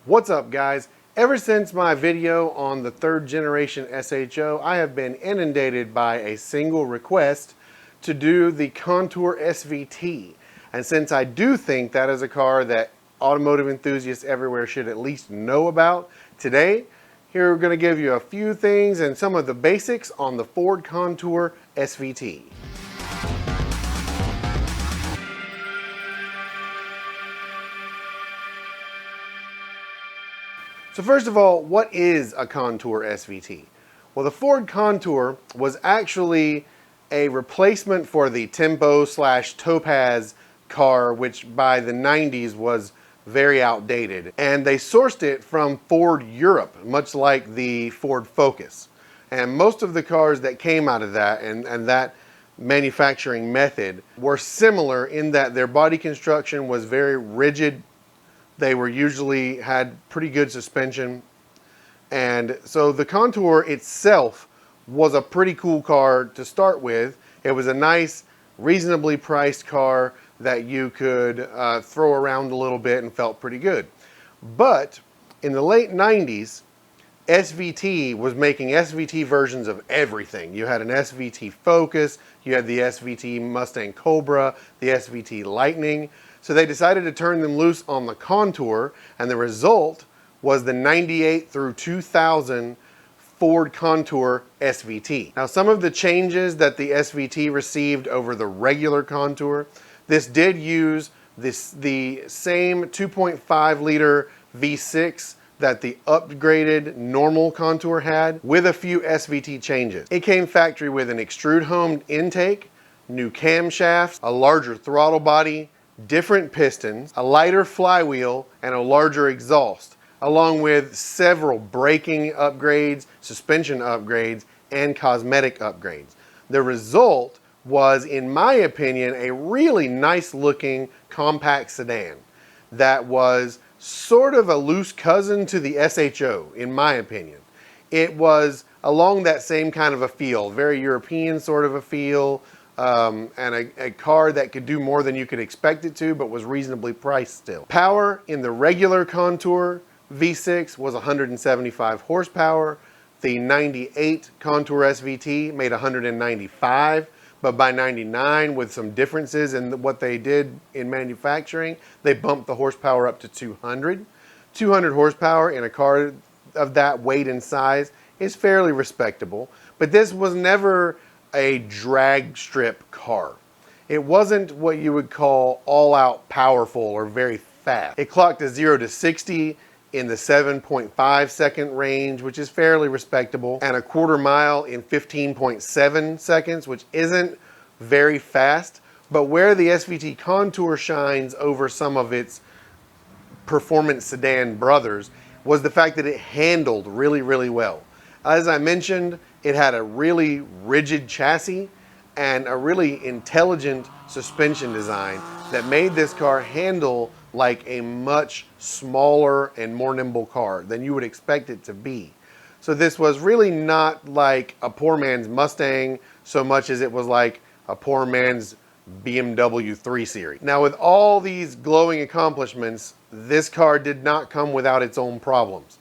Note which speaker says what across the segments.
Speaker 1: What's up, guys? Ever since my video on the third generation SHO, I have been inundated by a single request to do the Contour SVT. And since I do think that is a car that automotive enthusiasts everywhere should at least know about, today, here we're going to give you a few things and some of the basics on the Ford Contour SVT. So first of all, what is a Contour SVT? Well, the Ford Contour was actually a replacement for the Tempo/Topaz car, which by the 90s was very outdated. And they sourced it from Ford Europe, much like the Ford Focus. And most of the cars that came out of that and that manufacturing method were similar in that their body construction was very rigid. They were usually had pretty good suspension. And so the Contour itself was a pretty cool car to start with. It was a nice, reasonably priced car that you could throw around a little bit and felt pretty good. But in the late 90s, SVT was making SVT versions of everything. You had an SVT Focus, you had the SVT Mustang Cobra, the SVT Lightning. So they decided to turn them loose on the Contour, and the result was the 98 through 2000 Ford Contour SVT. Now, some of the changes that the SVT received over the regular Contour, this did use the same 2.5 liter V6 that the upgraded normal Contour had, with a few SVT changes. It came factory with an extrude-homed intake, new camshafts, a larger throttle body, different pistons, a lighter flywheel, and a larger exhaust, along with several braking upgrades, suspension upgrades, and cosmetic upgrades. The result was, in my opinion, a really nice looking compact sedan that was sort of a loose cousin to the SHO, in my opinion. It was along that same kind of a feel, very European sort of a feel, and a car that could do more than you could expect it to, but was reasonably priced still. Power in the regular Contour V6 was 175 horsepower. The 98 Contour SVT made 195, but by 99, with some differences in what they did in manufacturing, they bumped the horsepower up to 200. 200 horsepower in a car of that weight and size is fairly respectable, but this was never a drag strip car. It wasn't what you would call all-out powerful or very fast. It clocked a 0 to 60 in the 7.5 second range, which is fairly respectable, and a quarter mile in 15.7 seconds, which isn't very fast. But where the SVT Contour shines over some of its performance sedan brothers was the fact that it handled really, really well. As I mentioned, it had a really rigid chassis and a really intelligent suspension design that made this car handle like a much smaller and more nimble car than you would expect it to be. So this was really not like a poor man's Mustang so much as it was like a poor man's BMW 3 Series. Now, with all these glowing accomplishments, this car did not come without its own problems.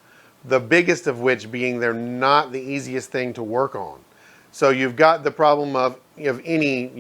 Speaker 1: The biggest of which being they're not the easiest thing to work on. So you've got the problem of any,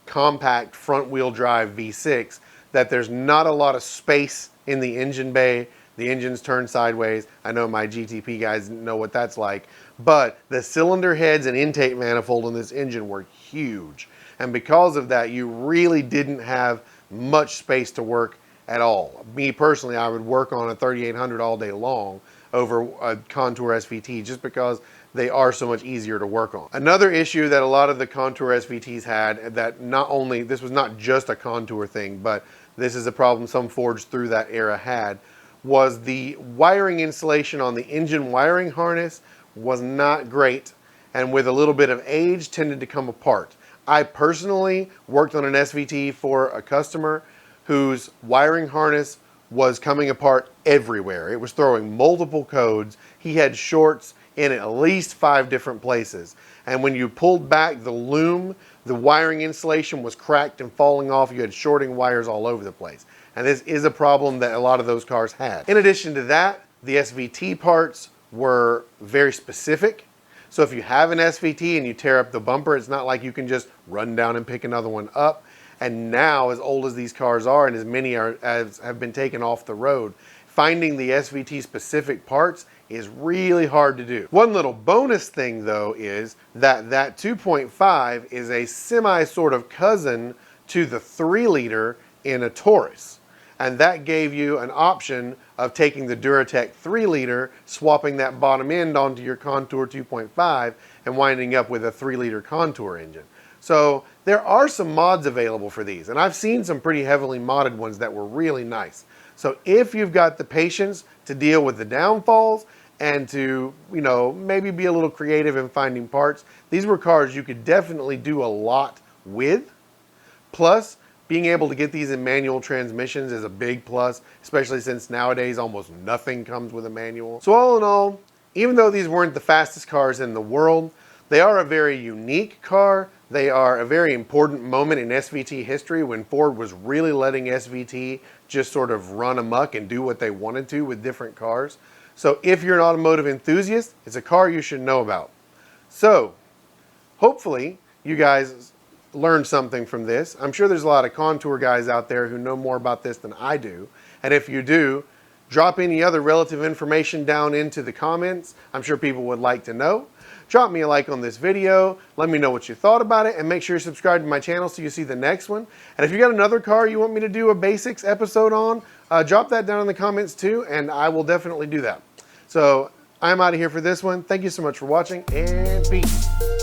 Speaker 1: compact front wheel drive V6, that there's not a lot of space in the engine bay. The engine's turned sideways. I know my GTP guys know what that's like, but the cylinder heads and intake manifold on this engine were huge. And because of that, you really didn't have much space to work at all. Me personally, I would work on a 3800 all day long over a Contour SVT just because they are so much easier to work on. Another issue that a lot of the Contour SVTs had, that not only, this was not just a Contour thing, but this is a problem some Fords through that era had, was the wiring insulation on the engine wiring harness was not great, and with a little bit of age tended to come apart. I personally worked on an SVT for a customer whose wiring harness was coming apart everywhere. It was throwing multiple codes. He had shorts in at least 5 different places. And when you pulled back the loom, the wiring insulation was cracked and falling off. You had shorting wires all over the place. And this is a problem that a lot of those cars had. In addition to that, the SVT parts were very specific. So if you have an SVT and you tear up the bumper, it's not like you can just run down and pick another one up. And now, as old as these cars are and as many as have been taken off the road, finding the SVT specific parts is really hard to do. One little bonus thing though is that 2.5 is a semi sort of cousin to the 3-liter in a Taurus. And that gave you an option of taking the Duratec 3-liter, swapping that bottom end onto your Contour 2.5 and winding up with a 3-liter Contour engine. So there are some mods available for these, and I've seen some pretty heavily modded ones that were really nice. So if you've got the patience to deal with the downfalls and to, maybe be a little creative in finding parts, these were cars you could definitely do a lot with. Plus, being able to get these in manual transmissions is a big plus, especially since nowadays almost nothing comes with a manual. So all in all, even though these weren't the fastest cars in the world, they are a very unique car. They are a very important moment in SVT history when Ford was really letting SVT just sort of run amok and do what they wanted to with different cars. So if you're an automotive enthusiast, it's a car you should know about. So hopefully you guys learned something from this. I'm sure there's a lot of Contour guys out there who know more about this than I do. And if you do, drop any other relative information down into the comments. I'm sure people would like to know. Drop me a like on this video. Let me know what you thought about it, and make sure you subscribe to my channel so you see the next one. And if you got another car you want me to do a basics episode on, drop that down in the comments too, and I will definitely do that. So I'm out of here for this one. Thank you so much for watching, and peace.